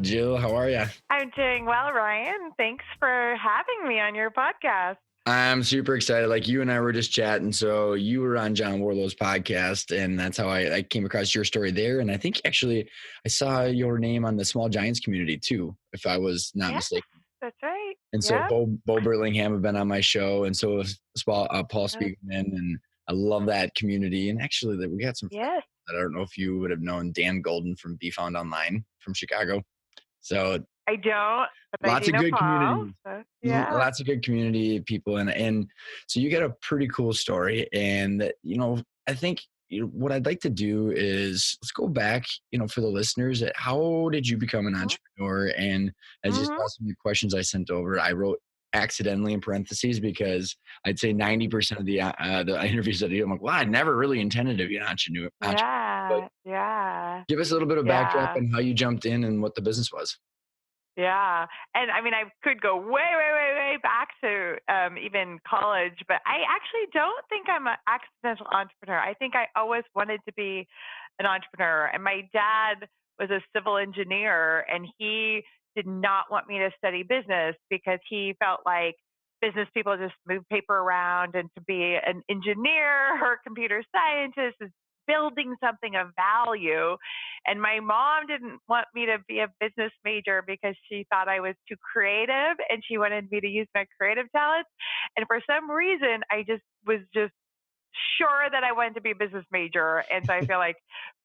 Jill, how are you? I'm doing well, Ryan. Thanks for having me on your podcast. I'm super excited. Like you and I were just chatting. So you were on John Warlow's podcast, and that's how I came across your story there. And I think actually I saw your name on the Small Giants community too, if I was not Yes, mistaken. that's right. And so Yep. Bo Burlingham have been on my show, and so has Paul Uh, Spiegelman, and I love that community. And actually, that we got some friends yes, that I don't know if you would have known Dan Golden from Be Found Online from Chicago. So I don't, but I lots do of know good Paul. community, So, yeah. lots of good community people, and so you got a pretty cool story. And I think what I'd like to do is let's go back, for the listeners. How did you become an Mm-hmm. entrepreneur? And as you Mm-hmm. saw some of the questions I sent over, I wrote accidentally in parentheses because I'd say 90% of the interviews that I do, I'm like, well, I never really intended to be an entrepreneur. But Yeah. Yeah. give us a little bit of backdrop Yeah. on how you jumped in and what the business was. Yeah. And I mean, I could go way, way, way, way back to even college, but I actually don't think I'm an accidental entrepreneur. I think I always wanted to be an entrepreneur. And my dad was a civil engineer, and he did not want me to study business because he felt like business people just move paper around, and to be an engineer or a computer scientist is building something of value. And my mom didn't want me to be a business major because she thought I was too creative, and she wanted me to use my creative talents. And for some reason, I just was just sure that I wanted to be a business major. And so I feel like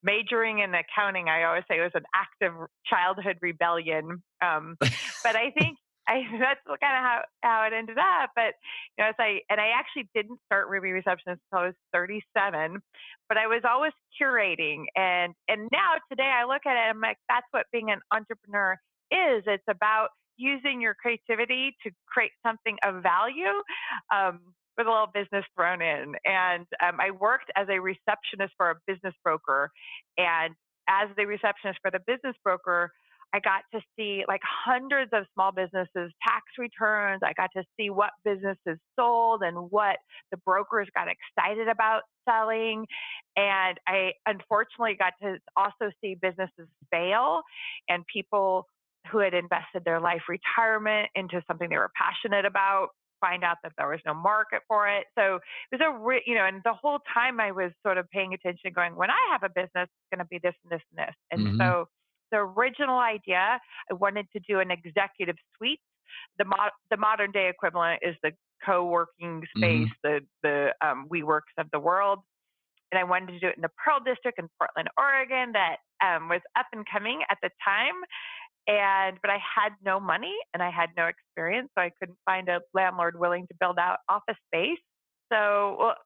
majoring in accounting, I always say, was an act of childhood rebellion. But I think that's kind of how it ended up. But I actually didn't start Ruby Receptionist until I was 37, but I was always curating. And now today I look at it, I'm like, that's what being an entrepreneur is. It's about using your creativity to create something of value. With a little business thrown in. And I worked as a receptionist for a business broker. And as the receptionist for the business broker, I got to see like hundreds of small businesses' tax returns. I got to see what businesses sold and what the brokers got excited about selling. And I unfortunately got to also see businesses fail, and people who had invested their life retirement into something they were passionate about find out that there was no market for it. So it was and the whole time I was sort of paying attention, going, when I have a business, it's going to be this and this and this. And Hmm. so the original idea, I wanted to do an executive suite. The modern day equivalent is the co-working space, Hmm. the WeWorks of the world. And I wanted to do it in the Pearl District in Portland, Oregon, that was up and coming at the time. But I had no money and I had no experience, so I couldn't find a landlord willing to build out office space. So, well,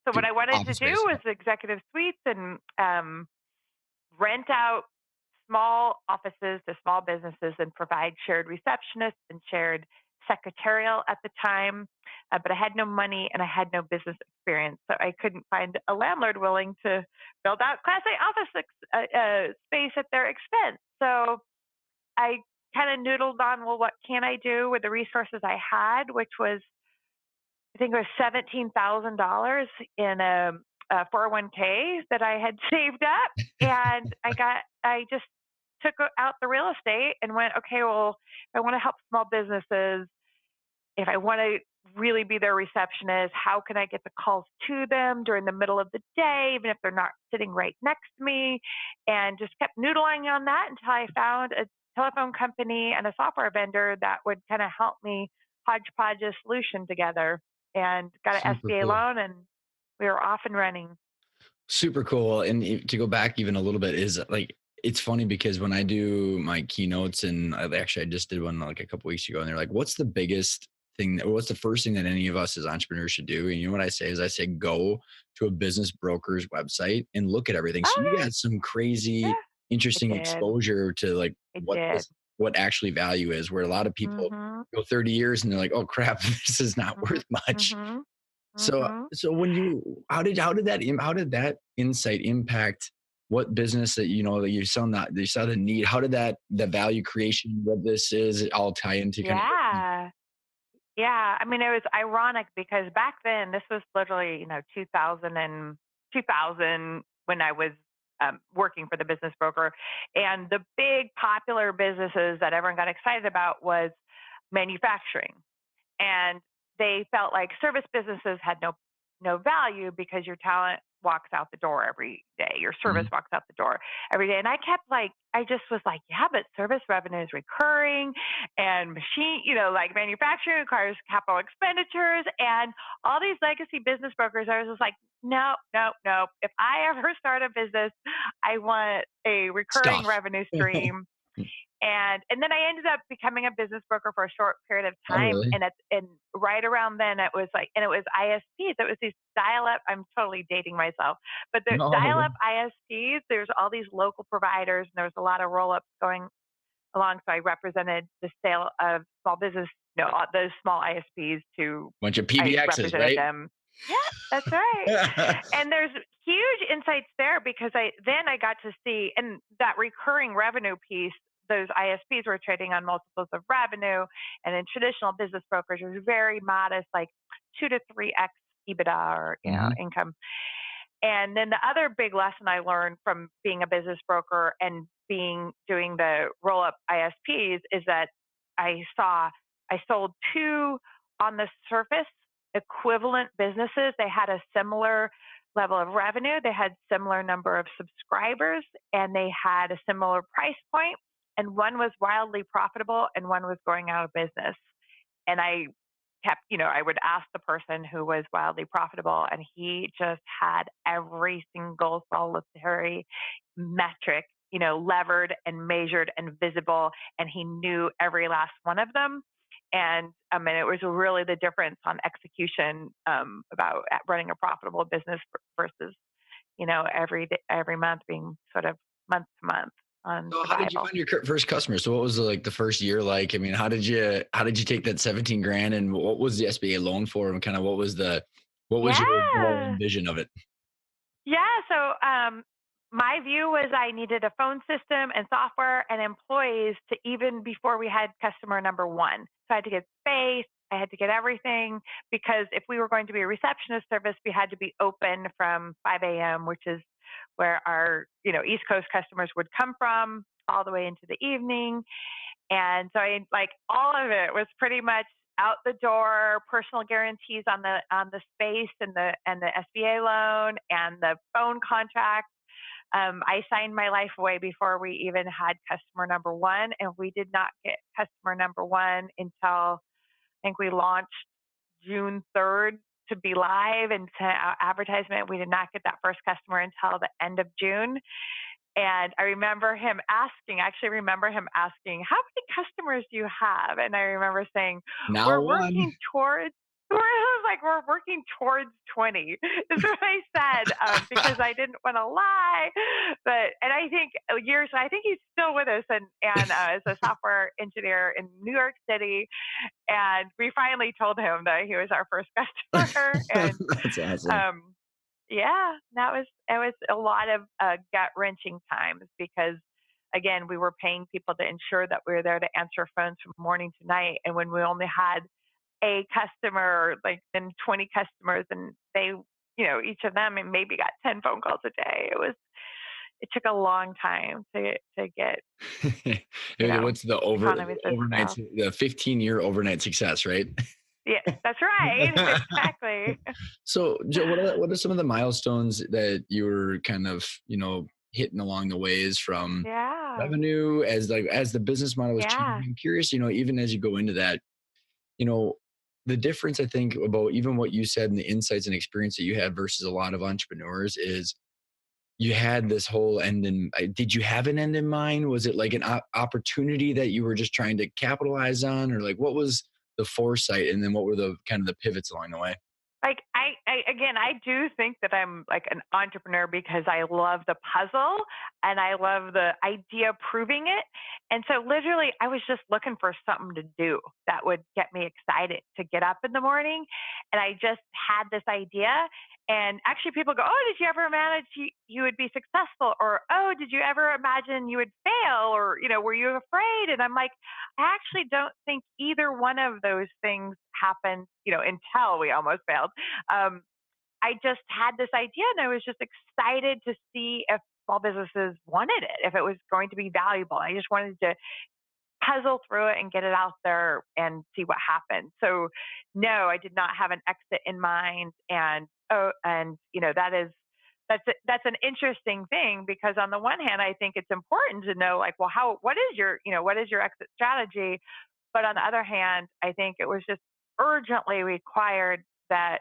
so what I wanted to Office do space. was executive suites and rent out small offices to small businesses and provide shared receptionists and shared secretarial at the time. But I had no money and I had no business experience, so I couldn't find a landlord willing to build out Class A office space at their expense. So I kind of noodled on, well, what can I do with the resources I had, which was, I think it was $17,000 in a 401k that I had saved up. And I just took out the real estate and went, okay, well, if I want to help small businesses, if I want to really be their receptionist, how can I get the calls to them during the middle of the day, even if they're not sitting right next to me? And just kept noodling on that until I found a telephone company and a software vendor that would kind of help me hodgepodge a solution together, and got an Super SBA cool. loan, and we were off and running. Super cool. And to go back even a little bit is like, it's funny because when I do my keynotes, and I just did one like a couple weeks ago, and they're like, what's the biggest thing or what's the first thing that any of us as entrepreneurs should do? And you know what I say is I say, go to a business broker's website and look at everything. So you Okay. got some crazy, Yeah, I interesting did. exposure to like I did. what actually value is, where a lot of people Mhm. go 30 years and they're like, oh crap, this is not Mhm. worth much. Mhm. So Mhm. so when you how did that insight impact what business that that you saw the need? How did the value creation, what this is, all tie into kind of what Yeah. Yeah, I mean, it was ironic because back then, this was literally, 2000 when I was working for the business broker. And the big popular businesses that everyone got excited about was manufacturing, and they felt like service businesses had no value because your talent walks out the door every day. Your service Mhm. walks out the door every day. And I kept like, I just was like, yeah, but service revenue is recurring, and machine, like manufacturing requires capital expenditures and all these legacy business brokers. I was just like, no, no, no. If I ever start a business, I want a recurring Stuff. revenue stream. And then I ended up becoming a business broker for a short period of Oh, time. really? And right around then it was like, and it was ISPs. It was these dial up. I'm totally dating myself, but the No, dial up really? ISPs. There's all these local providers, and there was a lot of roll ups going along. So I represented the sale of small business, no, those small ISPs to. Bunch of I PBXs, represented right? them. Yeah, that's right. And there's huge insights there because I got to see, and that recurring revenue piece, those ISPs were trading on multiples of revenue, and in traditional business brokers it was very modest, like 2 to 3x EBITDA, or Mhm. income. And then the other big lesson I learned from being a business broker and being doing the roll up ISPs is that I sold two, on the surface, equivalent businesses. They had a similar level of revenue, they had similar number of subscribers, and they had a similar price point. And one was wildly profitable, and one was going out of business. And I would ask the person who was wildly profitable, and he just had every single solitary metric, levered and measured and visible, and he knew every last one of them. And it was really the difference on execution, about running a profitable business versus, every month being sort of month to month on So how did you survival. find your first customer? So what was like the first year like? I mean, how did you take that 17 grand and what was the SBA loan for and kind of what was your goal Yeah. and vision of it? Yeah. So my view was I needed a phone system and software and employees to, even before we had customer number one. So I had to get space. I had to get everything, because if we were going to be a receptionist service, we had to be open from 5 a.m., which is where our, East Coast customers would come from, all the way into the evening. And so I, like, all of it was pretty much out the door, personal guarantees on the space and the SBA loan and the phone contract. I signed my life away before we even had customer number one, and we did not get customer number one until, I think, we launched June 3rd to be live and to advertisement. We did not get that first customer until the end of June. And I actually remember him asking, how many customers do you have? And I remember saying, Now we're one. working towards, we're working towards 20 is what I said, because I didn't want to lie. And I think he's still with us, and as a software engineer in New York City. And we finally told him that he was our first customer. And That's awesome. um, yeah, it was a lot of gut wrenching times, because again, we were paying people to ensure that we were there to answer phones from morning to night, and when we only had a customer, like then 20 customers, and they, each of them maybe got 10 phone calls a day. It took a long time to get, What's the economies of scale. the 15-year overnight success, right? Yeah, that's right. Exactly. So, Joe, what are some of the milestones that you were kind of, hitting along the ways from Yeah. revenue as the business model was changing? Yeah. I'm curious, even as you go into that, you know, the difference I think about even what you said and the insights and experience that you had versus a lot of entrepreneurs is you had this whole end in. Did you have an end in mind? Was it like an opportunity that you were just trying to capitalize on, or like what was the foresight, and then what were the kind of the pivots along the way? Like, I do think that I'm like an entrepreneur because I love the puzzle and I love the idea of proving it. And so literally I was just looking for something to do that would get me excited to get up in the morning. And I just had this idea. And actually people go, oh, did you ever imagine you would be successful? Or, oh, did you ever imagine you would fail? Or, were you afraid? And I'm like, I actually don't think either one of those things happened, until we almost failed. Um, I just had this idea, and I was just excited to see if small businesses wanted it, if it was going to be valuable. I just wanted to puzzle through it and get it out there and see what happened. So no, I did not have an exit in mind. And that's an interesting thing, because on the one hand, I think it's important to know, like, well, what is your exit strategy? But on the other hand, I think it was just urgently required that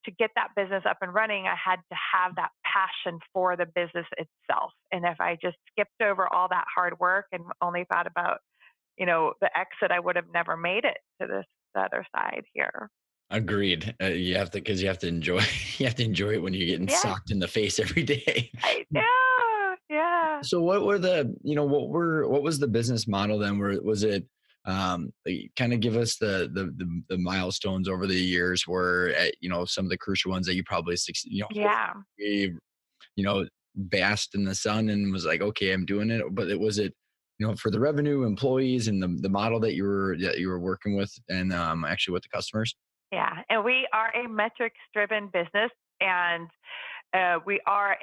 to get that business up and running, I had to have that passion for the business itself. And if I just skipped over all that hard work and only thought about, the exit, I would have never made it to the other side here. Agreed. You have to, because you have to enjoy you have to enjoy it when you're getting Yes, socked in the face every day. I know. Yeah. So what was the business model then? Where was it, kind of give us the milestones over the years where, some of the crucial ones that you probably Yeah. hopefully, basked in the sun and was like, okay, I'm doing it. But was it, for the revenue, employees, and the model that you were working with, and actually with the customers? Yeah. And we are a metrics driven business. And we are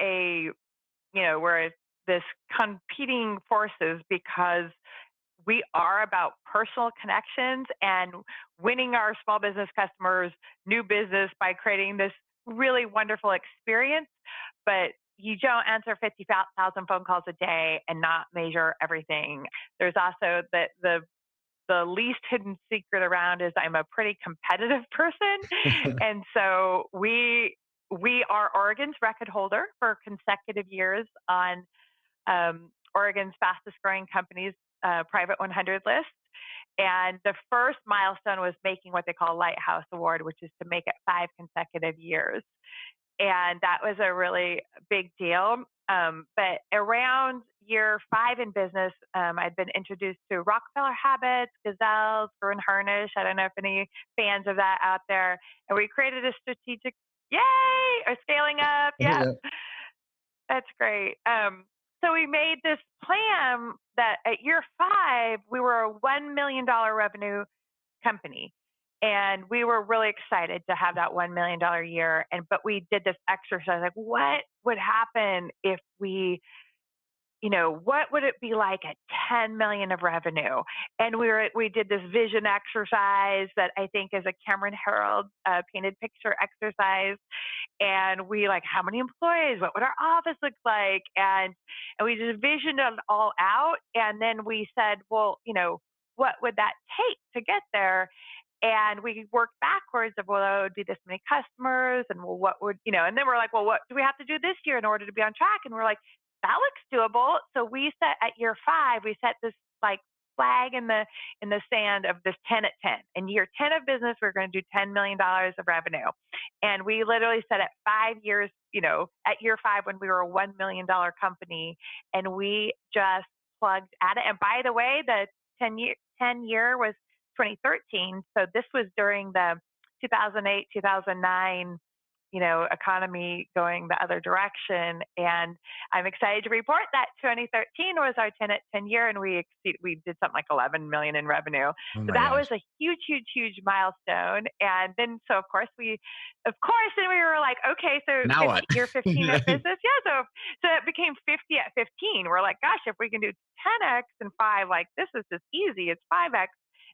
we're this competing forces, because we are about personal connections and winning our small business customers new business by creating this really wonderful experience. But you don't answer 50,000 phone calls a day and not measure everything. There's also the least hidden secret around is I'm a pretty competitive person. And so we are Oregon's record holder for consecutive years on Oregon's fastest growing companies private 100 list. And the first milestone was making what they call Lighthouse Award, which is to make it 5 consecutive years. And that was a really big deal. But around year 5 in business, I'd been introduced to Rockefeller Habits, Gazelles, Gruen Harnish. I don't know if any fans of that out there. And we created a strategic, yay, or scaling up. Yep, Yeah. that's great. So we made this plan that at year 5, we were a $1 million revenue company. And we were really excited to have that $1 million year. But we did this exercise, like, what would happen if what would it be like at 10 million of revenue? And we did this vision exercise that I think is a Cameron Herald painted picture exercise. And we like, how many employees? What would our office look like? And we just visioned it all out. And then we said, well, what would that take to get there? And we worked backwards of, well, it would be this many customers, and well, what would, and then we're like, well, what do we have to do this year in order to be on track? And we're like, that looks doable. So we set at year 5, we set this like flag in the sand of this 10 at 10. In year 10 of business, we're going to do $10 million of revenue. And we literally said at 5 years, at year 5 when we were a $1 million company, and we just plugged at it. And by the way, the 10 year was 2013. So this was during the 2008, 2009, economy going the other direction. And I'm excited to report that 2013 was our 10 at 10 year, and we did something like 11 million in revenue. Oh So my that was gosh. a huge, huge, huge milestone. And then, so of course, then we were like, okay, so Now what? year 15 at business. Yeah. So it became 50 at 15. We're like, gosh, if we can do 10x and 5, like, this is just easy. It's 5x.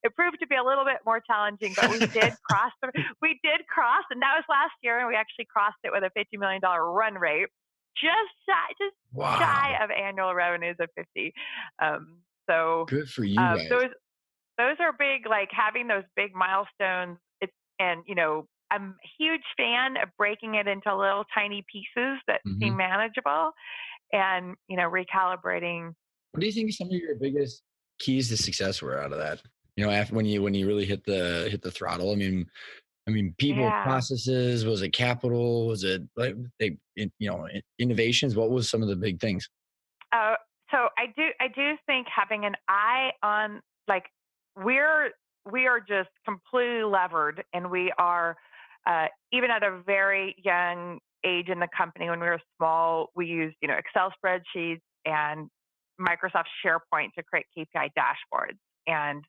It proved to be a little bit more challenging, but we did cross, and that was last year, and we actually crossed it with a $50 million run rate, just Wow. shy of annual revenues of 50. So Good for you guys. those are big, like having those big milestones. And I'm a huge fan of breaking it into little tiny pieces that seem Mhm. manageable, and recalibrating. What do you think some of your biggest keys to success were out of that? After when you really hit the throttle. I mean, people, Yeah. processes. Was it capital? Was it like innovations? What was some of the big things? Uh, so I do think having an eye on, like, we're we are just completely levered, and we are even at a very young age in the company. When we were small, we used Excel spreadsheets and Microsoft SharePoint to create KPI dashboards. And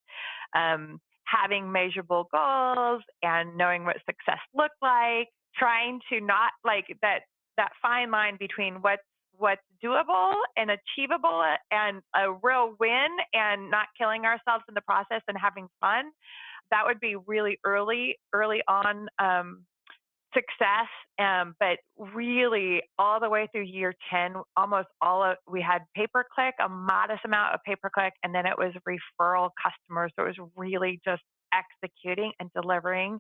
having measurable goals and knowing what success looked like, trying to not, like, that fine line between what's doable and achievable and a real win and not killing ourselves in the process and having fun. That would be really early on success. But really, all the way through year 10, almost all of we had pay per click, a modest amount of pay per click, and then it was referral customers. So it was really just executing and delivering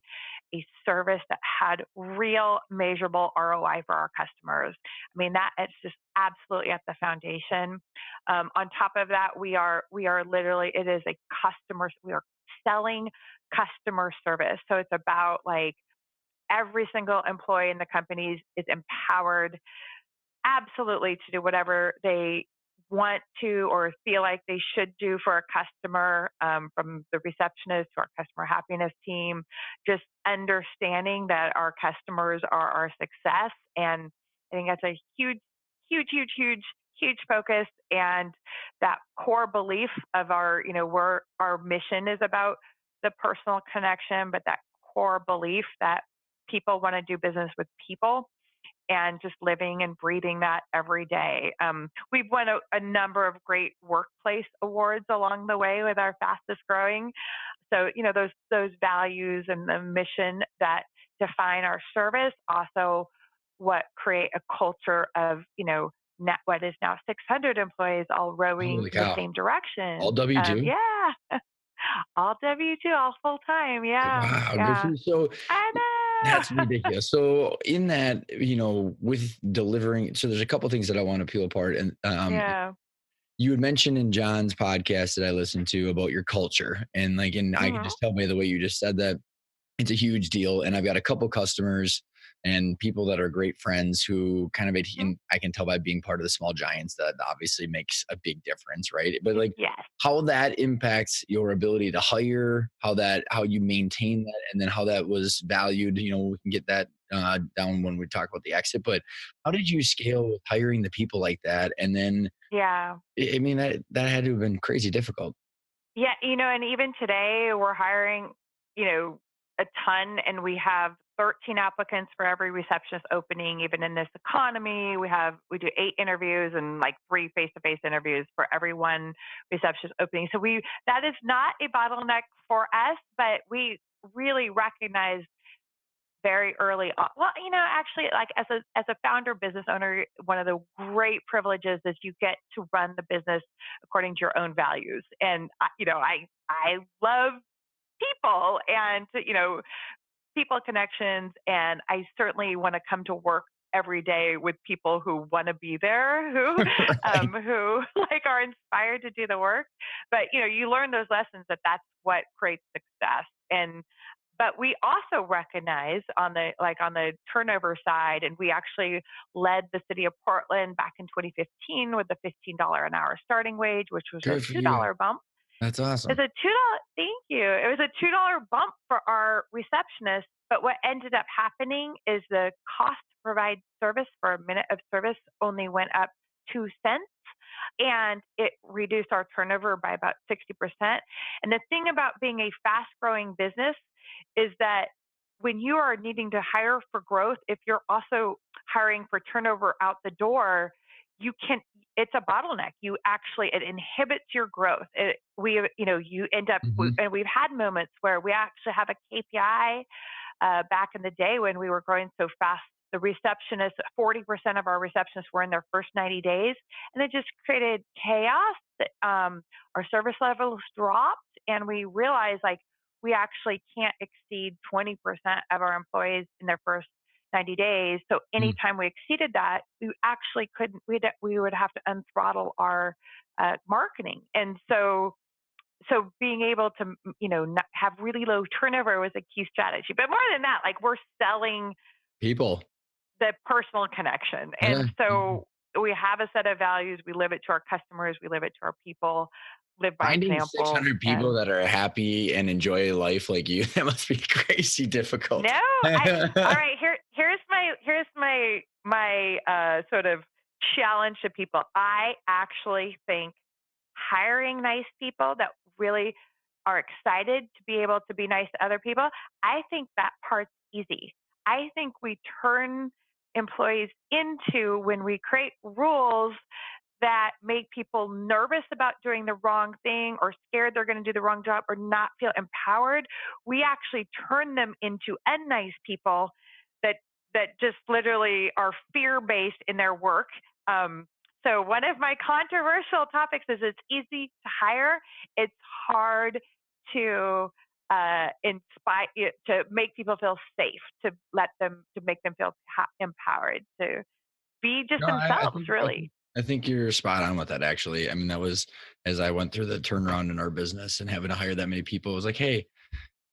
a service that had real measurable ROI for our customers. I mean, that it's just absolutely at the foundation. On top of that, we are literally, it is a customer. We are selling customer service. So it's about like every single employee in the companies is empowered absolutely to do whatever they want to or feel like they should do for a customer, from the receptionist to our customer happiness team, just understanding that our customers are our success. And I think that's a huge focus. And that core belief of our, our mission is about the personal connection, but that core belief that people want to do business with people and just living and breathing that every day. We've won a number of great workplace awards along the way with our fastest growing. So, those values and the mission that define our service also what create a culture of, net what is now 600 employees all rowing Holy in the cow. same All direction. W-2? Yeah, all W-2, all full time. Yeah, Wow, good for yeah. you. So I that's know. ridiculous. So in that, with delivering, so there's a couple things that I want to peel apart. And Yeah. you had mentioned in John's podcast that I listened to about your culture. And I can Hmm. just tell by the way you just said that it's a huge deal. And I've got a couple customers and people that are great friends who kind of, Hmm. and I can tell by being part of the small giants that obviously makes a big difference, right? But like Yes. how that impacts your ability to hire, how you maintain that, and then how that was valued. We can get that down when we talk about the exit. But how did you scale with hiring the people like that? And then, Yeah. I mean, that had to have been crazy difficult. Yeah, and even today we're hiring, a ton, and we have 13 applicants for every receptionist opening. Even in this economy, we do 8 interviews and like 3 face-to-face interviews for every one receptionist opening. So that is not a bottleneck for us, but we really recognize very early on. Well, actually, like as a founder business owner, one of the great privileges is you get to run the business according to your own values. And I love people and people connections, and I certainly want to come to work every day with people who want to be there, who Right. who like are inspired to do the work. But you learn those lessons that's what creates success. And but we also recognize on the turnover side, and we actually led the city of Portland back in 2015 with the $15 an hour starting wage, which was a Good for you. $2 bump. That's It awesome. was a $2. Thank you. It was a $2 bump for our receptionist. But what ended up happening is the cost to provide service for a minute of service only went up 2 cents, and it reduced our turnover by about 60%. And the thing about being a fast growing business is that when you are needing to hire for growth, if you're also hiring for turnover out the door, you can, it's a bottleneck. It inhibits your growth. You end up, Mhm. and we've had moments where we actually have a KPI back in the day when we were growing so fast. The receptionists, 40% of our receptionists were in their first 90 days, and it just created chaos. Our service levels dropped, and we realized like we actually can't exceed 20% of our employees in their first 90 days. So Mm. anytime we exceeded that, we actually couldn't, we would have to unthrottle our marketing. And so being able to not have really low turnover was a key strategy. But more than that, like we're selling People. the personal connection. Yeah. And so we have a set of values. We live it to our customers. We live it to our people. Live by Finding example. 600 people And that are happy and enjoy life like you, that must be crazy difficult. no, I all right. Here's my sort of challenge to people. I actually think hiring nice people that really are excited to be able to be nice to other people, I think that part's easy. I think we turn employees into when we create rules that make people nervous about doing the wrong thing or scared they're going to do the wrong job or not feel empowered, we actually turn them into unnice people that just literally are fear based in their work. Um, so one of my controversial topics is it's easy to hire, it's hard to inspire to make people feel safe, to make them feel empowered to be just No, themselves, really. I think you're spot on with that actually. I mean, that was as I went through the turnaround in our business and having to hire that many people, it was like, hey,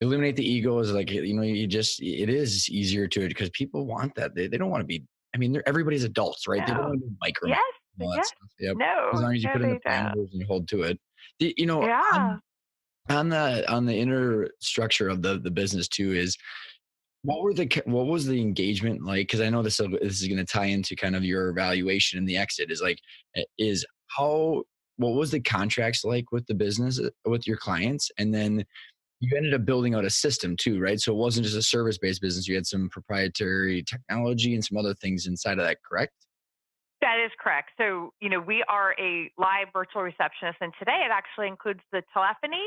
eliminate the egos. Like, you just, it is easier to it because people want that. They don't want to be, I mean, everybody's adults, right? They don't No. want to be micromanaged Yes, and all that yes. stuff. Yep. As No, long as you no, put in the they don't. parameters and you hold to it. Yeah. On, on the inner structure of the business too is what was the engagement like? Because I know this is going to tie into kind of your evaluation and the exit. Is like is how what was the contracts like with the business with your clients, and then you ended up building out a system too, right? So it wasn't just a service based business. You had some proprietary technology and some other things inside of that, correct? That is correct. So, we are a live virtual receptionist, and today it actually includes the telephony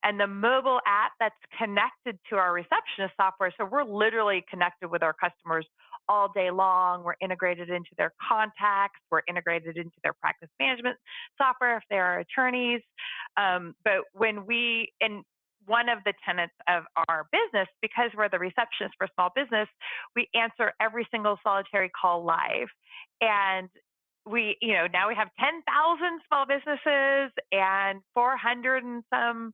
and the mobile app that's connected to our receptionist software. So, we're literally connected with our customers all day long. We're integrated into their contacts, we're integrated into their practice management software if they are attorneys. But and one of the tenets of our business, because we're the receptionist for small business, we answer every single solitary call live. And now we have 10,000 small businesses and 400 and some,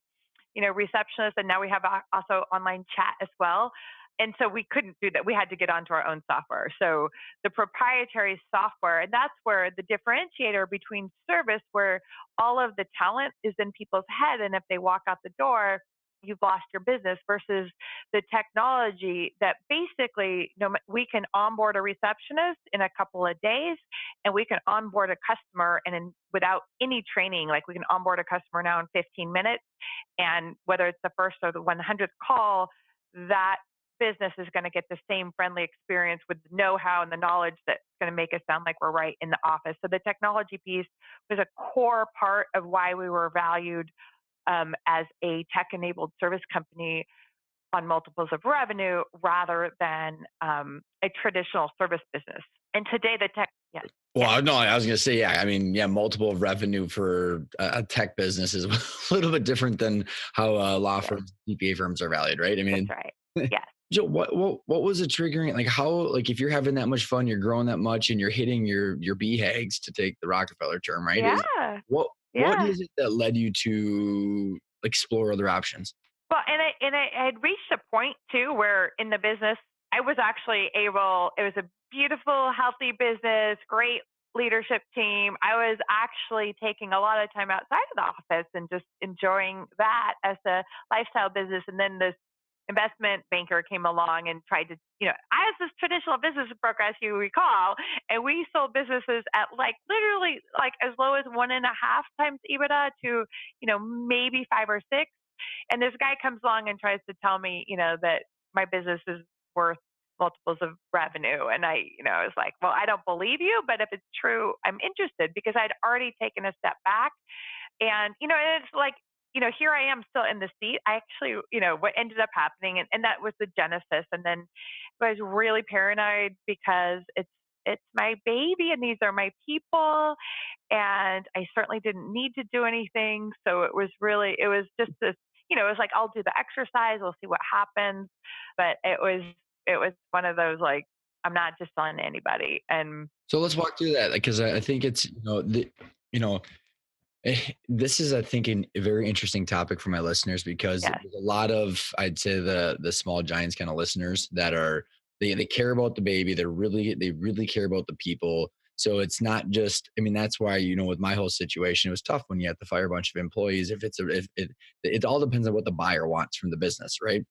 receptionists. And now we have also online chat as well. And so we couldn't do that. We had to get onto our own software. So the proprietary software, and that's where the differentiator between service, where all of the talent is in people's head. And if they walk out the door, you've lost your business, versus the technology that basically, we can onboard a receptionist in a couple of days, and we can onboard a customer without any training. Like, we can onboard a customer now in 15 minutes, and whether it's the first or the 100th call, that business is going to get the same friendly experience with the know-how and the knowledge that's going to make us sound like we're right in the office. So the technology piece was a core part of why we were valued as a tech-enabled service company on multiples of revenue rather than a traditional service business. And today, the tech, yes, yes, Well, no, I was going to say, yeah. I mean, yeah, multiple of revenue for a tech business is a little bit different than how law yes, firms, CPA firms are valued, right? I that's mean, right. Yes, so what was it triggering? Like how like if you're having that much fun, you're growing that much, and you're hitting your BHAGs to take the Rockefeller term, right? Is yeah, what yeah. is it that led you to explore other options? Well, and I had reached a point too where in the business I was actually able. It was a beautiful, healthy business, great leadership team. I was actually taking a lot of time outside of the office and just enjoying that as a lifestyle business. And then this investment banker came along and tried to, I was this traditional business broker, as you recall, and we sold businesses at like literally like as low as 1.5 times EBITDA to, maybe 5 or 6. And this guy comes along and tries to tell me, that my business is worth multiples of revenue. And I was like, well, I don't believe you, but if it's true, I'm interested, because I'd already taken a step back. And, it's like, here I am still in the seat. I actually, what ended up happening, and that was the genesis. And then I was really paranoid because it's my baby and these are my people, and I certainly didn't need to do anything. So it was just this, it was like, I'll do the exercise, we'll see what happens. But it was one of those, like, I'm not just telling anybody. And So let's walk through that because I think it's you know this is, I think, a very interesting topic for my listeners because yes, there's a lot of, I'd say, the small giants kind of listeners that are they care about the baby. They really care about the people. So it's not just. I mean, that's why with my whole situation, it was tough when you have to fire a bunch of employees. If it all depends on what the buyer wants from the business, right?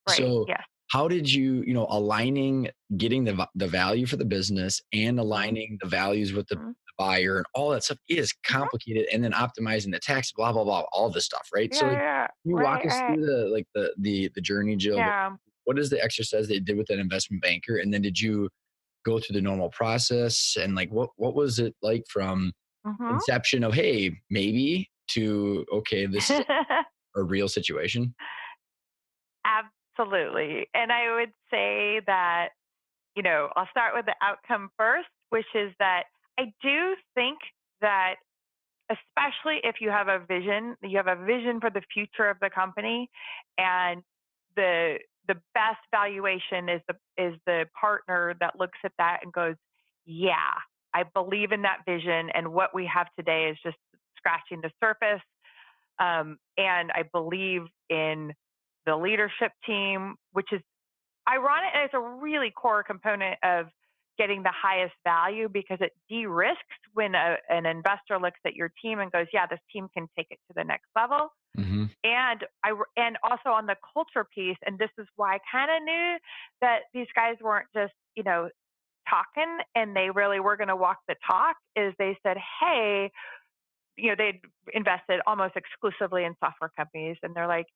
right, So yes. how did aligning getting the value for the business and Hmm. aligning the values with the Hmm. buyer and all that stuff is Hmm. complicated, and then optimizing the tax, blah, blah, blah, all this stuff, right? So, Yeah, like, yeah, can you walk right, us right. through the journey, Jill? Yeah. What is the exercise they did with that investment banker? And then did you go through the normal process? And like, what was it like from Mhm. inception of, hey, maybe, to, okay, this is a real situation? Absolutely. And I would say that, I'll start with the outcome first, which is that I do think that, especially if you have a vision for the future of the company, and the best valuation is the partner that looks at that and goes, "Yeah, I believe in that vision, and what we have today is just scratching the surface." And I believe in the leadership team, which is ironic. It's a really core component of getting the highest value because it de-risks when an investor looks at your team and goes, "Yeah, this team can take it to the next level." Hmm. And also on the culture piece, and this is why I kind of knew that these guys weren't just talking, and they really were going to walk the talk. Is they said, "Hey," they'd invested almost exclusively in software companies. And they're like,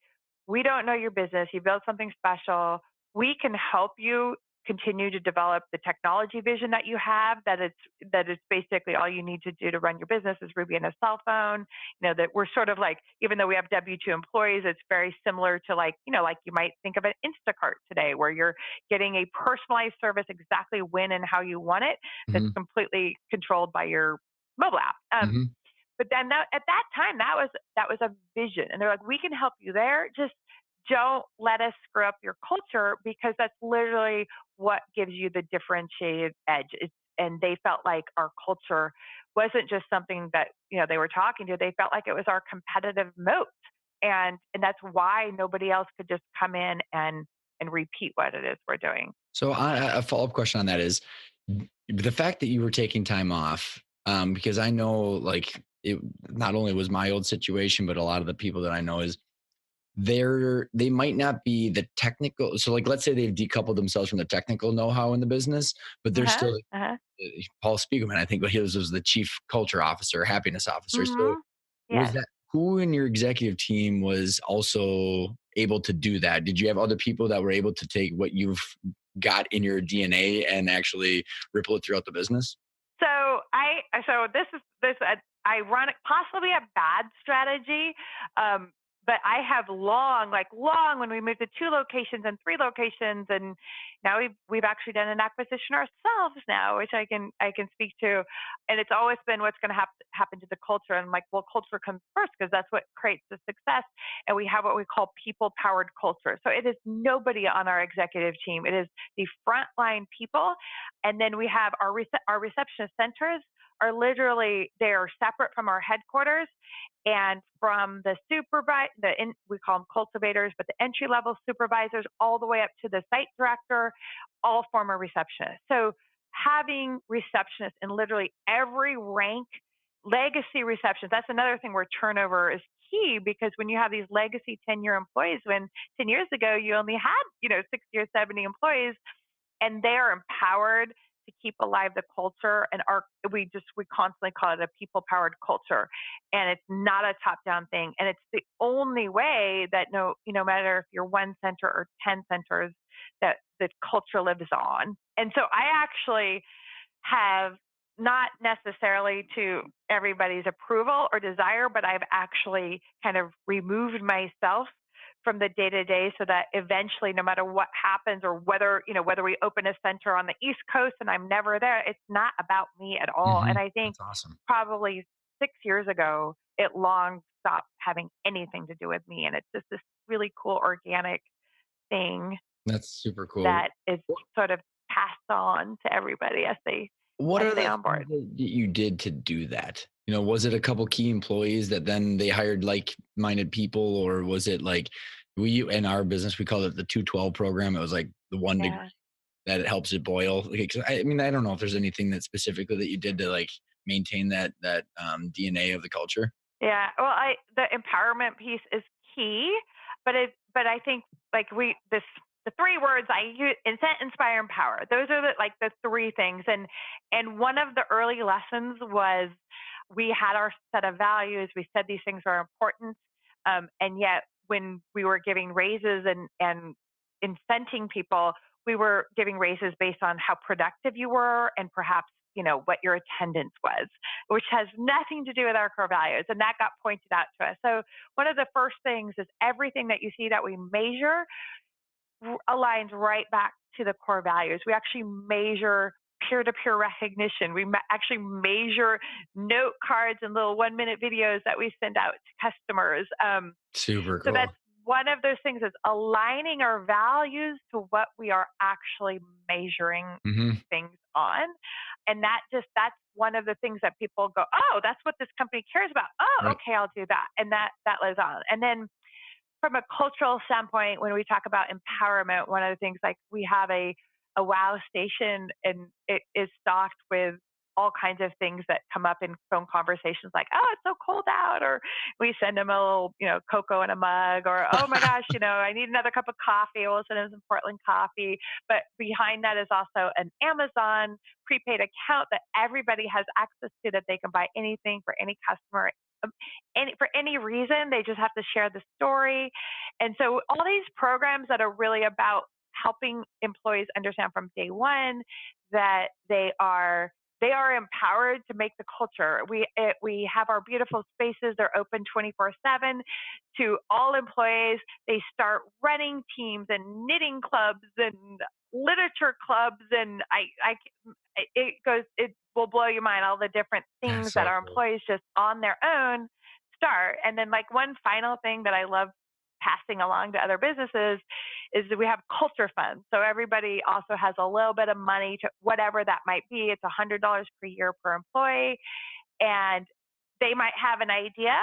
"We don't know your business. You built something special. We can help you continue to develop the technology vision that you have, that it's basically all you need to do to run your business is Ruby and a cell phone." That we're sort of like, even though we have W-2 employees, it's very similar to, like you might think of an Instacart today, where you're getting a personalized service exactly when and how you want it, that's Hmm. completely controlled by your mobile app. Hmm. But then at that time, that was a vision, and they're like, "We can help you there. Just don't let us screw up your culture, because that's literally what gives you the differentiated edge." And they felt like our culture wasn't just something that they were talking to. They felt like it was our competitive moat, and that's why nobody else could just come in and repeat what it is we're doing. So a follow-up question on that is the fact that you were taking time off, because I know, like, it not only was my old situation, but a lot of the people that I know is they might not be the technical. So like, let's say they've decoupled themselves from the technical know-how in the business, but Uh they're huh. still Uh huh. Paul Spiegelman, I think he was the chief culture officer, happiness officer. So Mhm. was Yes. that who in your executive team was also able to do that? Did you have other people that were able to take what you've got in your DNA and actually ripple it throughout the business? So this ironic, possibly a bad strategy. Um, but I have long, when we moved to 2 locations and 3 locations, and now we've actually done an acquisition ourselves now, which I can speak to. And it's always been, what's going to happen to the culture. And I'm like, well, culture comes first, because that's what creates the success. And we have what we call people powered culture. So it is nobody on our executive team. It is the frontline people, and then we have our receptionist centers are literally, they are separate from our headquarters, and from the we call them cultivators, but the entry level supervisors all the way up to the site director, all former receptionists. So having receptionists in literally every rank, legacy receptions, that's another thing where turnover is key, because when you have these legacy 10-year employees, when 10 years ago you only had 60 or 70 employees, and they are empowered to keep alive the culture. And we constantly call it a people powered culture, and it's not a top down thing, and it's the only way that, no matter if you're 1 center or 10 centers, that the culture lives on. And so I actually have, not necessarily to everybody's approval or desire, but I've actually kind of removed myself from the day to day, so that eventually, no matter what happens, or whether we open a center on the East Coast and I'm never there, it's not about me at all. Hmm. And I think That's awesome. probably 6 years ago, it long stopped having anything to do with me. And it's just this really cool organic thing That's super cool. that is sort of passed on to everybody as they What as are they the things onboard. that you did to do that? Was it a couple key employees that then they hired like-minded people, or was it like we in our business we call it the 212 program? It was like the 1 degree Yeah. that it helps it boil. Okay, 'cause I mean, I don't know if there's anything that specifically that you did to like maintain that DNA of the culture. Yeah. Well, the empowerment piece is key, but I think, like, the 3 words I use: incent, inspire, empower. Those are the 3 things. And one of the early lessons was, we had our set of values. We said these things are important, and yet when we were giving raises and incenting people, we were giving raises based on how productive you were and perhaps, what your attendance was, which has nothing to do with our core values. And that got pointed out to us. So one of the first things is everything that you see that we measure aligns right back to the core values. We actually measure peer-to-peer recognition. We actually measure note cards and little 1-minute videos that we send out to customers. Super So cool. that's one of those things, is aligning our values to what we are actually measuring Hmm. things on. And that's one of the things that people go, oh, that's what this company cares about. Oh, Right. okay, I'll do that. And that lives on. And then from a cultural standpoint, when we talk about empowerment, one of the things, like, we have a wow station, and it is stocked with all kinds of things that come up in phone conversations, like, oh, it's so cold out, or we send them a little, cocoa in a mug, or, oh my gosh, I need another cup of coffee. We'll send them some Portland coffee. But behind that is also an Amazon prepaid account that everybody has access to, that they can buy anything for any customer, um, for any reason. They just have to share the story. And so all these programs that are really about helping employees understand from day one that they are empowered to make the culture. We have our beautiful spaces. They're open 24/7 to all employees. They start running teams and knitting clubs and literature clubs, and it will blow your mind, all the different That's things that so our cool. employees just on their own start. And then, like, one final thing that I love passing along to other businesses is that we have culture funds. So everybody also has a little bit of money, to whatever that might be. It's $100 per year per employee, and they might have an idea,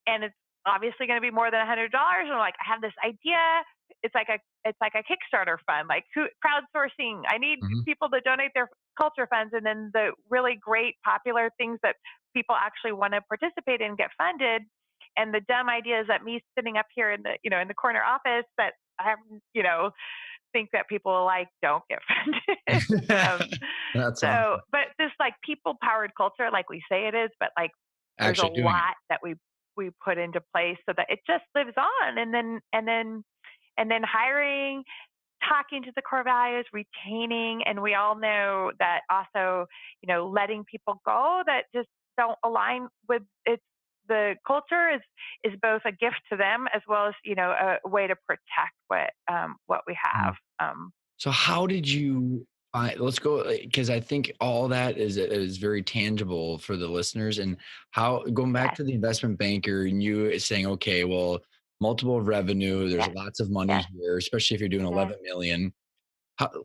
and it's obviously going to be more than $100. And like, I have this idea. It's like a Kickstarter fund, like, crowdsourcing. I need Hmm. people to donate their culture funds, and then the really great popular things that people actually want to participate in get funded. And the dumb ideas that me sitting up here in the corner office that I think that people like don't get funded. um, That's so, awesome. but this, like, people powered culture, like we say it is, but, like, there's a Actually doing it. lot that we put into place so that it just lives on. And then hiring, talking to the core values, retaining, and we all know that also, letting people go that just don't align with it's the culture is both a gift to them, as well as, a way to protect what we have. So how did you let's go, because I think all that is very tangible for the listeners. And how, going back Yes, to the investment banker and you saying, okay, well, multiple revenue, there's yes, lots of money yes, here, especially if you're doing yes. 11 million.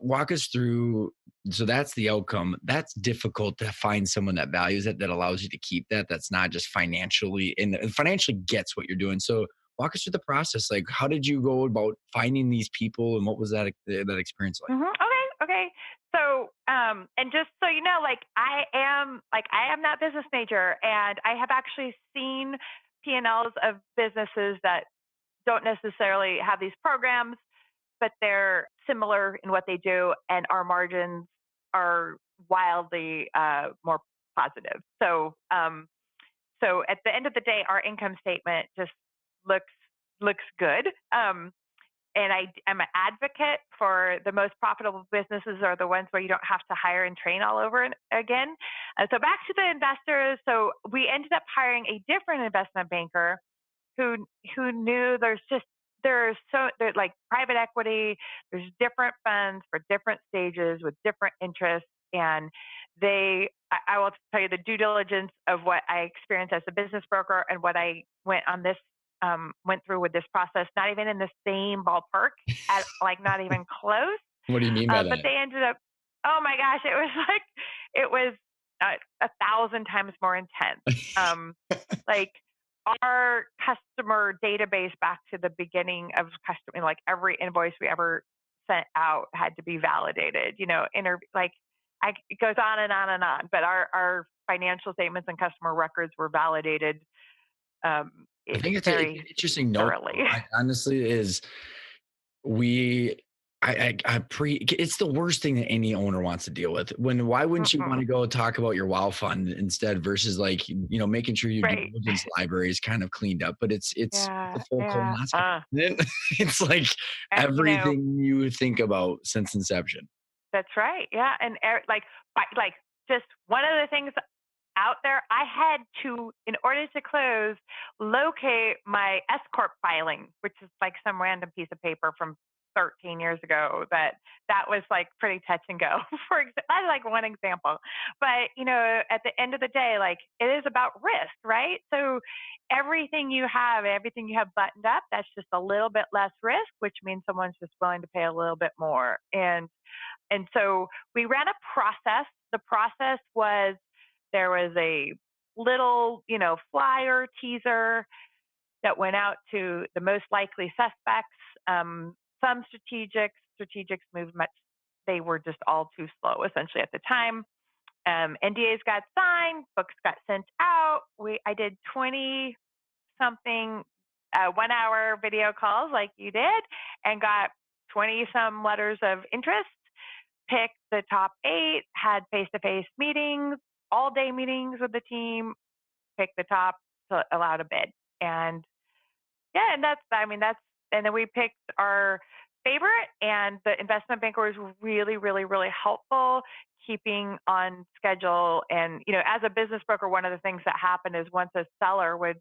Walk us through. So that's the outcome. That's difficult to find someone that values it, that allows you to keep that. That's not just financially and financially gets what you're doing. So walk us through the process. Like, how did you go about finding these people, and what was that experience like? Okay, okay. So, and just so you know, like, I am that business major, and I have actually seen P&Ls of businesses that don't necessarily have these programs, but they're similar in what they do, and our margins are wildly more positive. So at the end of the day, our income statement just looks looks good. And I'm an advocate for the most profitable businesses are the ones where you don't have to hire and train all over again. So back to the investors. So we ended up hiring a different investment banker who knew there's like private equity. There's different funds for different stages with different interests, and I will tell you the due diligence of what I experienced as a business broker and what I went through with this process, not even in the same ballpark, at like not even close. What do you mean by But that? they ended up, oh my gosh, it was 1,000 times more intense. Um, like, our customer database back to the beginning of customer, like, every invoice we ever sent out had to be validated. It goes on and on and on. But our financial statements and customer records were validated I think it's an very interesting note, thoroughly. though. I honestly is we it's the worst thing that any owner wants to deal with. Why wouldn't you want Mm-mm. to go talk about your WoW fund instead versus like, making sure your due Right. diligence library is kind of cleaned up, but it's a Yeah, full yeah. colonoscopy. It's like And, everything you think about since inception. that's right. Yeah, and like, like just one of the things out there, I had to, in order to close, locate my S corp filing, which is like some random piece of paper from 13 years ago. That was like pretty touch and go. That's like one example. But at the end of the day, like it is about risk, right? So everything you have buttoned up, that's just a little bit less risk, which means someone's just willing to pay a little bit more. And so we ran a process. The process was there was a little, flyer teaser that went out to the most likely suspects. Some strategics moved much. They were just all too slow, essentially, at the time. NDAs got signed, books got sent out. I did 20 something 1 hour video calls like you did, and got 20 some letters of interest, picked the top 8, had face-to-face meetings, all-day meetings with the team, picked the top to allow to bid. And yeah, and and then we picked our favorite, and the investment banker was really, really, really helpful keeping on schedule. And, as a business broker, one of the things that happened is once a seller would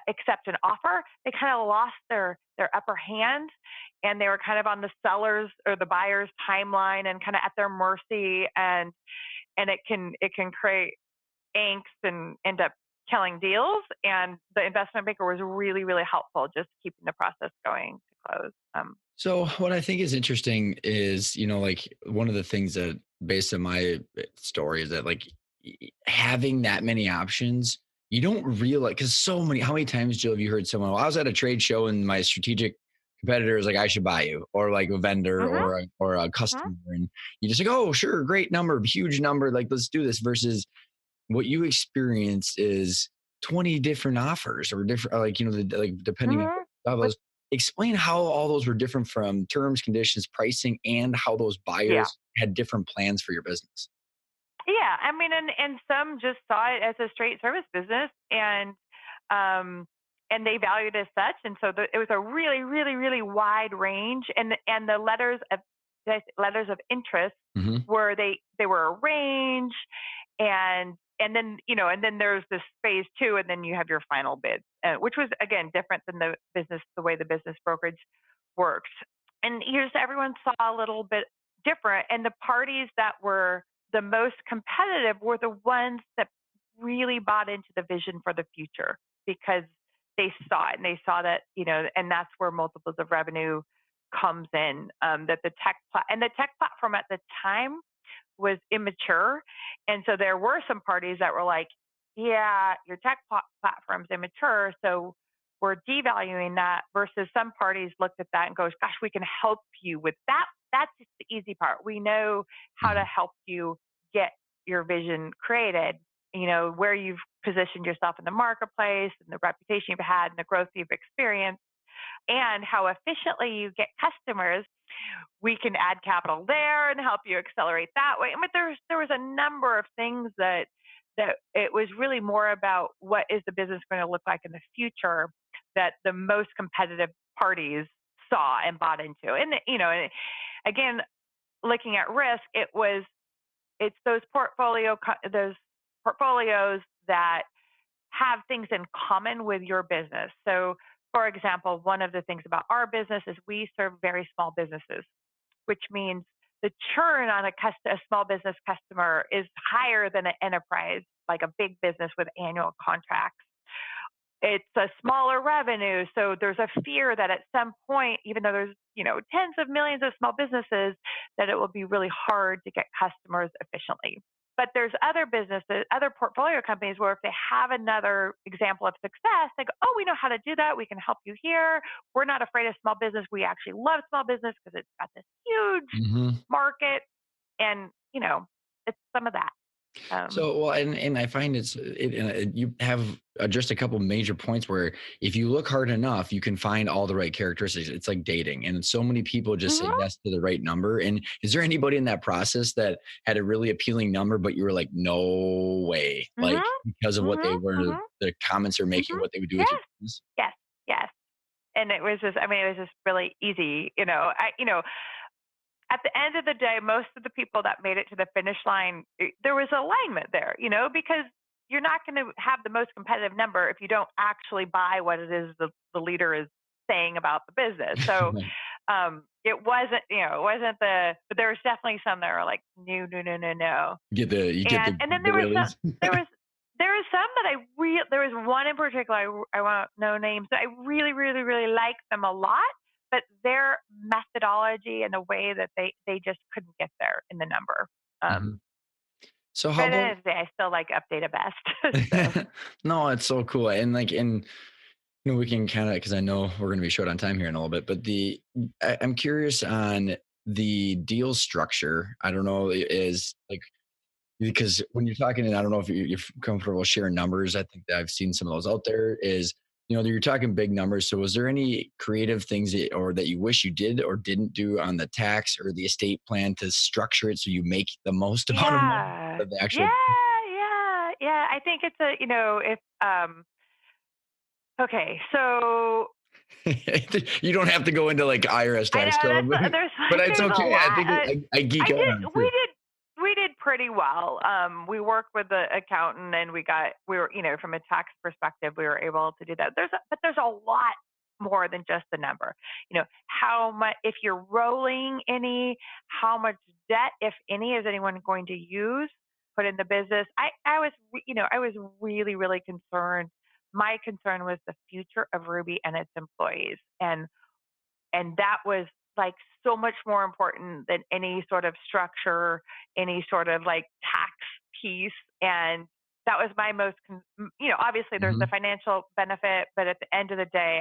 accept an offer, they kind of lost their upper hand, and they were kind of on the seller's or the buyer's timeline and kind of at their mercy. And it can create angst and end up killing deals. And the investment banker was really, really helpful just keeping the process going to close. So what I think is interesting is, like one of the things that based on my story is that like having that many options, you don't realize because how many times, Jill, have you heard someone, well, I was at a trade show and my strategic competitor is like, I should buy you, or like a vendor Mm-hmm, or a hmm customer. And you just like, oh, sure, great number, huge number, like let's do this versus what you experienced is 20 different offers or different like like depending on hmm what With those explain how all those were different from terms, conditions, pricing, and how those yeah, buyers had different plans for your business. yeah. I mean, and some just saw it as a straight service business, um, and they valued it as such. And so it was a really, really, really wide range. And the letters of interest Hmm. they were arranged. And then there's this phase two, and then you have your final bid, which was again different than the way the business brokerage works. And here's everyone saw a little bit different, and the parties that were the most competitive were the ones that really bought into the vision for the future, because they saw it and they saw that, and that's where multiples of revenue comes in. That the tech platform at the time was immature. And so there were some parties that were like, yeah, your tech platform's immature, so we're devaluing that, versus some parties looked at that and goes, gosh, we can help you with that. That's just the easy part. We know how to Hmm. help you get your vision created, where you've positioned yourself in the marketplace and the reputation you've had and the growth you've experienced and how efficiently you get customers. We can add capital there and help you accelerate that way. But there was a number of things that it was really more about what is the business going to look like in the future, that the most competitive parties saw and bought into. And again, looking at risk, it's those portfolios that have things in common with your business. So, for example, one of the things about our business is we serve very small businesses, which means the churn on a small business customer is higher than an enterprise, like a big business with annual contracts. It's a smaller revenue, so there's a fear that at some point, even though there's tens of millions of small businesses, that it will be really hard to get customers efficiently. But there's other businesses, other portfolio companies, where if they have another example of success, they go, oh, we know how to do that. We can help you here. We're not afraid of small business. We actually love small business because it's got this huge Hmm. market. And it's some of that. Um, So, well, and I find you have just a couple major points where if you look hard enough, you can find all the right characteristics. It's like dating, and so many people just say mhm, yes to the right number. And is there anybody in that process that had a really appealing number, but you were like, no way, like mhm, because of what mhm, they were, mhm, the comments they're making, mhm. what they would do with your Yes, business? yes, yes. And it was just, I mean, it was just really easy. At the end of the day, most of the people that made it to the finish line, there was alignment there, because you're not going to have the most competitive number if you don't actually buy what it is the leader is saying about the business. So it wasn't but there was definitely some that were like, no, no, no, no, no. You get And then the willies. there was some that there was one in particular, I won't no names, but I really, really, really liked them a lot, but their methodology and the way that they just couldn't get there in the number. Mhm. So But how at the about end of the day, I still like Updata best. So no, it's so cool. And we can kind of, because I know we're going to be short on time here in a little bit, but I'm curious on the deal structure. I don't know, is like, because when you're talking, and I don't know if you're comfortable sharing numbers, I think that I've seen some of those out there. Is you're talking big numbers. So was there any creative things that you wish you did or didn't do on the tax or the estate plan to structure it so you make the most amount of money yeah. out of the actual? Yeah, yeah, yeah. I think it's a, if okay, so You don't have to go into like IRS I tax know code, there's but it's there's a okay. I lot. think I geek I out did on it we too. did we did pretty well. We worked with the accountant and we were, from a tax perspective, we were able to do that. But there's a lot more than just the number. How much, if you're rolling any, how much debt, if any, is anyone going to use put in the business? I was really, really concerned. My concern was the future of Ruby and its employees. And that was like so much more important than any sort of structure, any sort of like tax piece. And that was my obviously there's the Mhm. financial benefit, but at the end of the day,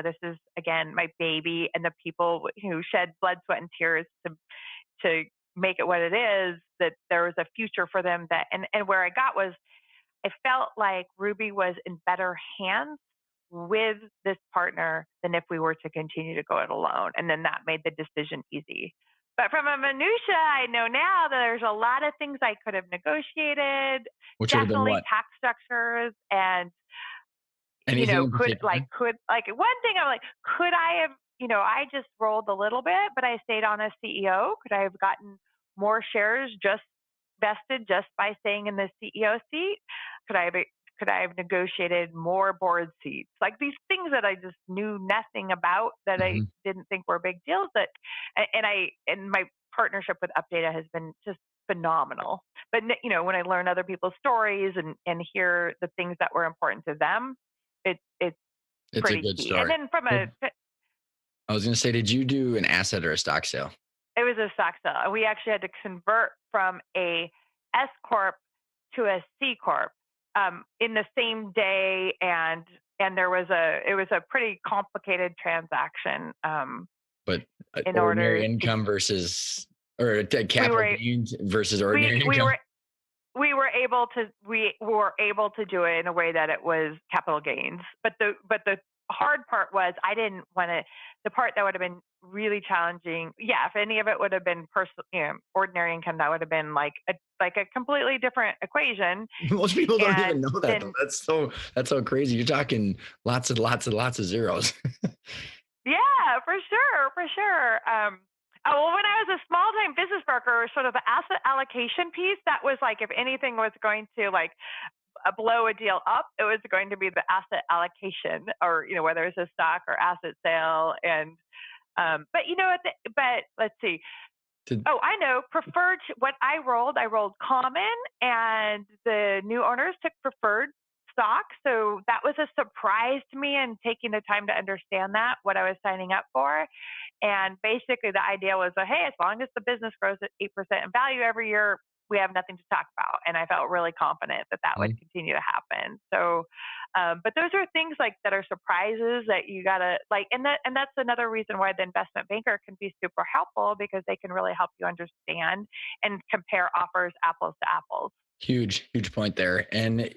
this is again my baby, and the people who shed blood, sweat, and tears to make it what it is, that there was a future for them. And where I got was, I felt like Ruby was in better hands with this partner than if we were to continue to go it alone. And then that made the decision easy. But from a minutia, I know now that there's a lot of things I could have negotiated, Which would have been definitely what? tax structures, and Anything in particular? could like one thing I'm like, could I have, I just rolled a little bit, but I stayed on as CEO. Could I have gotten more shares just vested just by staying in the CEO seat? Could I have could I have negotiated more board seats? Like these things that I just knew nothing about, that I Mhm. didn't think were big deals, and my partnership with Updata has been just phenomenal. But when I learn other people's stories and hear the things that were important to them, it's It's a pretty good key. And story. then Well, I was gonna say, did you do an asset or a stock sale? it was a stock sale. And we actually had to convert from a S corp to a C corp in the same day, and it was a pretty complicated transaction But, in ordinary order to income versus or we capital were gains versus we ordinary we income? were we were able to do it in a way that it was capital gains. But the hard part was, I didn't want to, the part that would have been really challenging. Yeah, if any of it would have been personal, ordinary income, that would have been like a completely different equation. Most people don't even And know that though. then That's so crazy. You're talking lots and lots and lots of zeros. yeah, for sure, for sure. Oh, well, when I was a small time business broker, sort of the asset allocation piece, that was like, if anything was going to like blow a deal up, it was going to be the asset allocation, or whether it's a stock or asset sale. And but but let's see. To Oh, I know. What I rolled common, and the new owners took preferred stock. So that was a surprise to me, and taking the time to understand that, what I was signing up for. And basically, the idea was that, hey, as long as the business grows at 8% in value every year, we have nothing to talk about. And I felt really confident that that would Mhm. continue to happen. So, but those are things like that are surprises that you gotta like, and that's another reason why the investment banker can be super helpful, because they can really help you understand and compare offers apples to apples. Huge, huge point there. And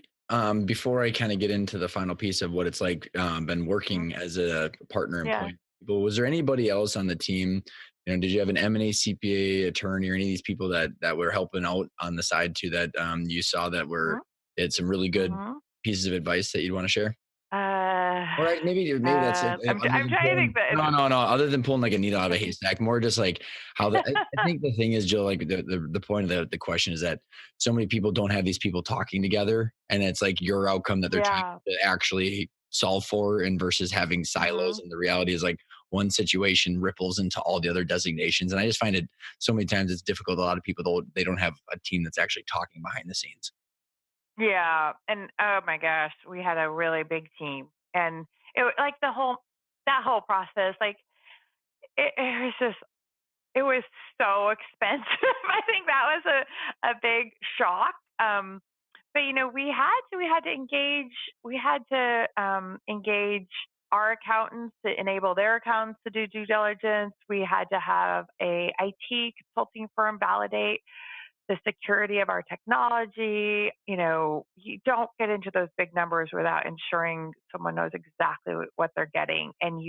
before I kind of get into the final piece of what it's like, been Mhm. working as a partner Yeah. employee, but was there anybody else on the team? Did you have an M&A CPA attorney or any of these people that were helping out on the side too that you saw that were Mhm. had some really good Mhm. pieces of advice that you'd want to share? Uh, Or maybe that's it. Other I'm than trying to think pulling, that no, no, no. Other than pulling like a needle out of a tricky. haystack, more just like how I think the thing is, Joe. Like the point of the question is that so many people don't have these people talking together, and it's like your outcome that they're trying Yeah. to actually solve for, and versus having silos. Mhm. And the reality is like one situation ripples into all the other designations, and I just find it so many times it's difficult. A lot of people they don't have a team that's actually talking behind the scenes. Yeah, and oh my gosh, we had a really big team, and like that whole process, like it was just it was so expensive. I think that was a big shock. But we had to engage our accountants to enable their accountants to do due diligence. We had to have a IT consulting firm validate the security of our technology. You don't get into those big numbers without ensuring someone knows exactly what they're getting. And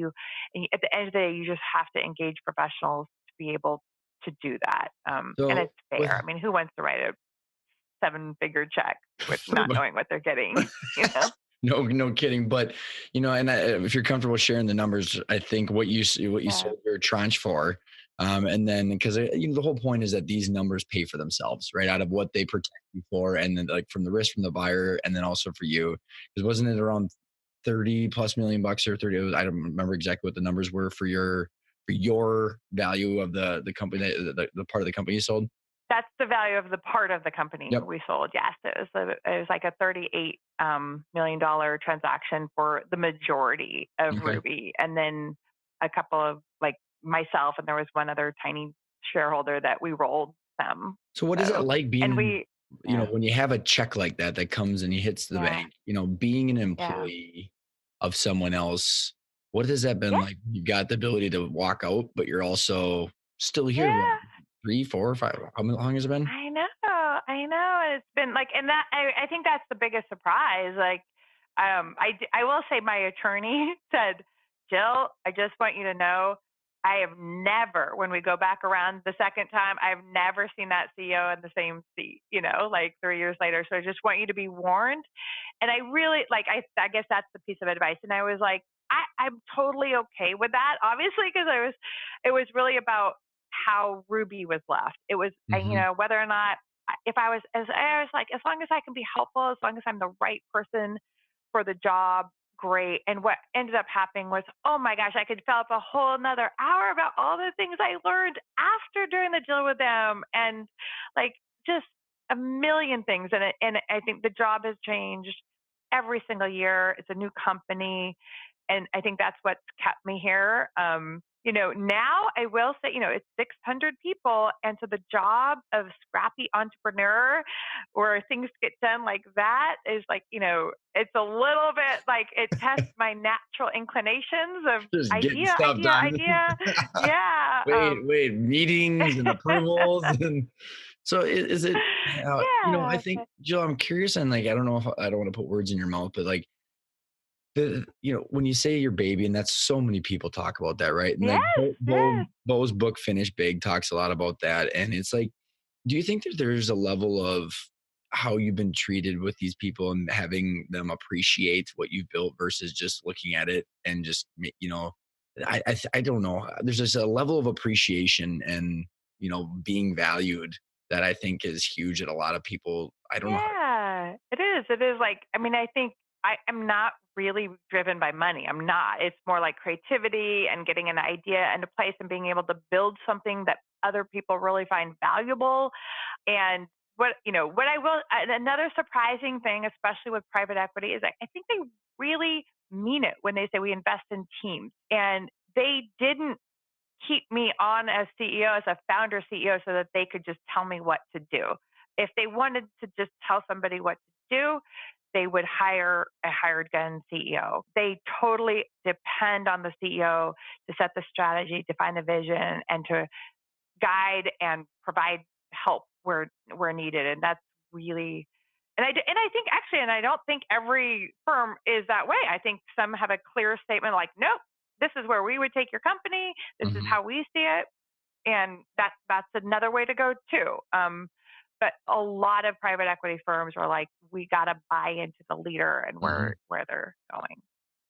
at the end of the day, you just have to engage professionals to be able to do that. And So it's fair. with I mean, who wants to write a seven-figure check with not knowing what they're getting? You know? No, no kidding. But and if you're comfortable sharing the numbers, I think what you Yeah. sold your tranche for, and then because the whole point is that these numbers pay for themselves, right? Out of what they protect you for, and then like from the risk from the buyer, and then also for you, because wasn't it around 30 plus million bucks or 30? I don't remember exactly what the numbers were for your value of the company, the part of the company you sold. That's the value of the part of the company Yep. we sold. Yes, it was like a $38 million transaction for the majority of Okay. Ruby, and then a couple of like myself, and there was one other tiny shareholder that we rolled them. So what is it So, like and being, we, yeah, when you have a check like that that comes and he hits the yeah, bank, being an yeah, employee of someone else, what has that been yeah, like? You've got the ability to walk out, but you're also still here. What, yeah. 3, 4, 5? How long has it been? I know, I know. It's been like, and I think that's the biggest surprise. Like, I will say my attorney said, Jill, I just want you to know, I have never, when we go back around the second time, I've never seen that CEO in the same seat, like 3 years later. So I just want you to be warned. And I really like, I guess that's the piece of advice. And I was like, I'm totally okay with that, obviously, because it was really about how Ruby was left. It was, Mhm. whether or not, if I was like, as long as I can be helpful, as long as I'm the right person for the job, great. And what ended up happening was, oh my gosh, I could develop a whole another hour about all the things I learned after doing the deal with them, and like just a million things. And I think the job has changed every single year. It's a new company, and I think that's what's kept me here. Now I will say, it's 600 people, and so the job of scrappy entrepreneur, where things get done like that, is like, it's a little bit like it tests my natural inclinations of Just getting idea, stuff idea, done. idea. Yeah. Wait, meetings and approvals and so is it, I Yeah. think, Jill, I'm curious and like, I don't know if I don't want to put words in your mouth, but like when you say your baby, and that's so many people talk about that, right? And like Yes. Yes. Bo's book Finish Big talks a lot about that. And it's like, do you think that there's a level of how you've been treated with these people and having them appreciate what you've built versus just looking at it and just, I don't know. There's just a level of appreciation and, being valued that I think is huge at a lot of people. I don't know how to. Yeah, it is. It is like, I mean, I think I am not really driven by money. I'm not. It's more like creativity and getting an idea into place and being able to build something that other people really find valuable. And what I will, another surprising thing, especially with private equity, is I think they really mean it when they say we invest in teams. And they didn't keep me on as CEO, as a founder CEO, so that they could just tell me what to do. If they wanted to just tell somebody what to do, they would hire a hired gun CEO. They totally depend on the CEO to set the strategy, define the vision, and to guide and provide help where needed. And that's really, and I think actually, and I don't think every firm is that way. I think some have a clear statement like, nope, this is where we would take your company. This is Mhm. how we see it, and that's another way to go too. But a lot of private equity firms are like, we got to buy into the leader and Mhm. where they're going.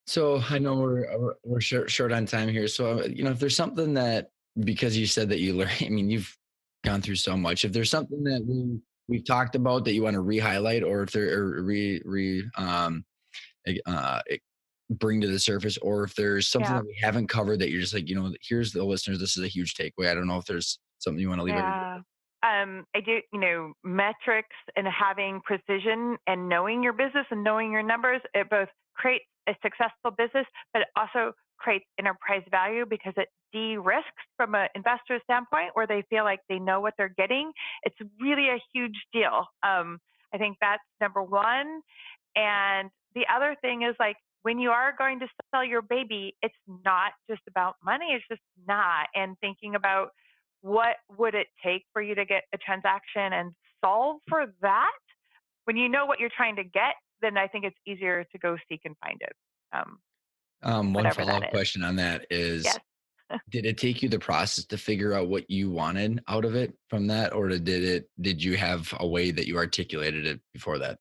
So I know we're short on time here. So if there's something that, because you said that you learn, I mean, you've gone through so much. If there's something that we've talked about that you want to re-highlight, or if there or eh, uh, eh, bring to the surface, or if there's something Yeah. that we haven't covered that you're just like, here's the listeners. This is a huge takeaway. I don't know if there's something you want to leave everybody Yeah. with. I do, metrics and having precision and knowing your business and knowing your numbers, it both creates a successful business, but it also creates enterprise value because it de-risks from an investor standpoint where they feel like they know what they're getting. It's really a huge deal. I think that's number one. And the other thing is like when you are going to sell your baby, it's not just about money. It's just not. And thinking about what would it take for you to get a transaction and solve for that? When you know what you're trying to get, then I think it's easier to go seek and find it, One whatever that follow-up is. question on that is, Yes. did it take you the process to figure out what you wanted out of it from that, or did you have a way that you articulated it before that?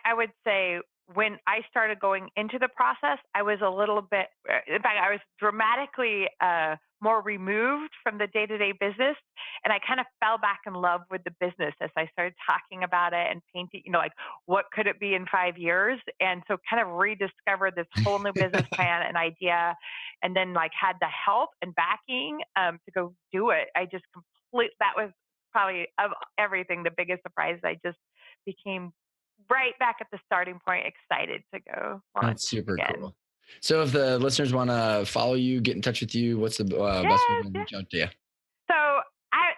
I would say when I started going into the process, I was a little bit, in fact, I was dramatically more removed from the day to day business. And I kind of fell back in love with the business as I started talking about it and painting, like what could it be in 5 years? And so kind of rediscovered this whole new business plan and idea. And then like had the help and backing to go do it. That was probably of everything, the biggest surprise. I just became right back at the starting point, excited to go launch That's super again. cool. So if the listeners want to follow you, get in touch with you, what's the best way Yes, to yes. reach out to you? So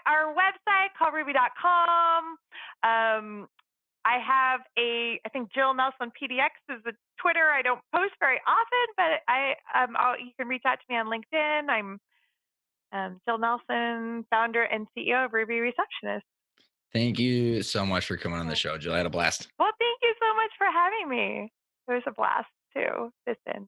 our website, callruby.com. I have I think Jill Nelson PDX is the Twitter. I don't post very often, but you can reach out to me on LinkedIn. I'm Jill Nelson, founder and CEO of Ruby Receptionist. Thank you so much for coming on the Yeah. show, Jill. I had a blast. Well, thank you so much for having me. It was a blast too. This in.